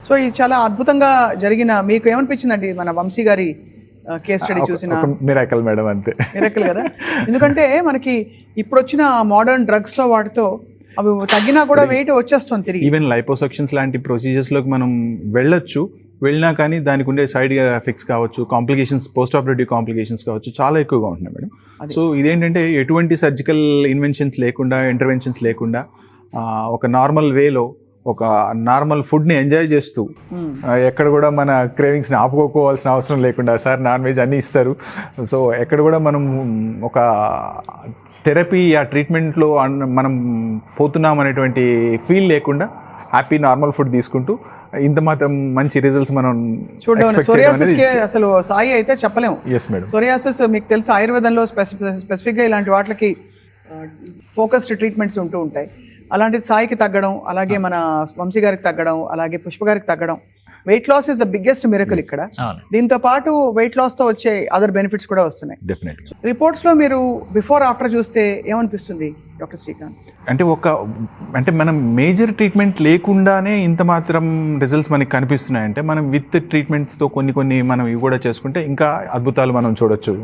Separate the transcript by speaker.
Speaker 1: So ఇది చాలా అద్భుతంగా జరిగిన, మీకు ఏమనిపించిందండి మన వంశీ గారి కేస్ స్టడీ చూసిన?
Speaker 2: మిరాకల్ మేడం, అంతే.
Speaker 1: మిరాకల్ కదా, ఎందుకంటే మనకి ఇప్పుడు వచ్చిన మోడర్న్ డ్రగ్స్ లో వాటితో అవి తగ్గినా కూడా వెయిట్ వచ్చేస్తుంది తిరిగి.
Speaker 2: ఈవెన్ లైపోసక్షన్స్ లాంటి ప్రొసీజర్స్లోకి మనం వెళ్ళినా కానీ దానికి ఉండే సైడ్ ఎఫెక్ట్స్ కావచ్చు, కాంప్లికేషన్స్, పోస్ట్ ఆపరేటివ్ కాంప్లికేషన్స్ కావచ్చు, చాలా ఎక్కువగా ఉంటున్నాయి మేడం. సో ఇదేంటంటే ఎటువంటి సర్జికల్ ఇంటర్వెన్షన్స్ లేకుండా ఒక నార్మల్ వేలో ఒక నార్మల్ ఫుడ్ని ఎంజాయ్ చేస్తూ ఎక్కడ కూడా మన క్రేవింగ్స్ని ఆపుకోవాల్సిన అవసరం లేకుండా, సార్ నాన్ వెజ్ అన్నీ ఇస్తారు. సో ఎక్కడ కూడా మనం ఒక థెరపీ ఆ ట్రీట్మెంట్లో మనం పోతున్నాం అనేటువంటి ఫీల్ లేకుండా హ్యాపీ నార్మల్ ఫుడ్ తీసుకుంటూ ఇంత మాత్రం మంచి రిజల్ట్స్ మనం
Speaker 1: చూడండి. అసలు సాయి అయితే చెప్పలేము.
Speaker 2: Yes madam.
Speaker 1: సోరియాసిస్ మీకు తెలుసు ఆయుర్వేదంలో స్పెసిఫిక్గా ఇలాంటి వాటికి ఫోకస్డ్ ట్రీట్మెంట్స్ ఉంటూ ఉంటాయి. అలాంటి సాయికి తగ్గడం, అలాగే మన వంశీ గారికి తగ్గడం, అలాగే పుష్ప గారికి తగ్గడం, weight loss is the biggest miracle ఇక్కడ. దీంతో పాటు వెయిట్ లాస్ తో వచ్చే అదర్ బెనిఫిట్స్ కూడా వస్తున్నాయి.
Speaker 2: డెఫినెట్లీ.
Speaker 1: రిపోర్ట్స్ లో మీరు బిఫోర్ ఆఫ్టర్ చూస్తే ఏమనిపిస్తుంది డాక్టర్ శ్రీకాంత్?
Speaker 2: అంటే మనం మేజర్ ట్రీట్మెంట్ లేకుండానే ఇంత మాత్రం రిజల్ట్స్ మనకి కనిపిస్తున్నాయంటే, మనం విత్ ట్రీట్మెంట్స్తో కొన్ని మనం ఇవి కూడా చేసుకుంటే ఇంకా అద్భుతాలు మనం చూడొచ్చు.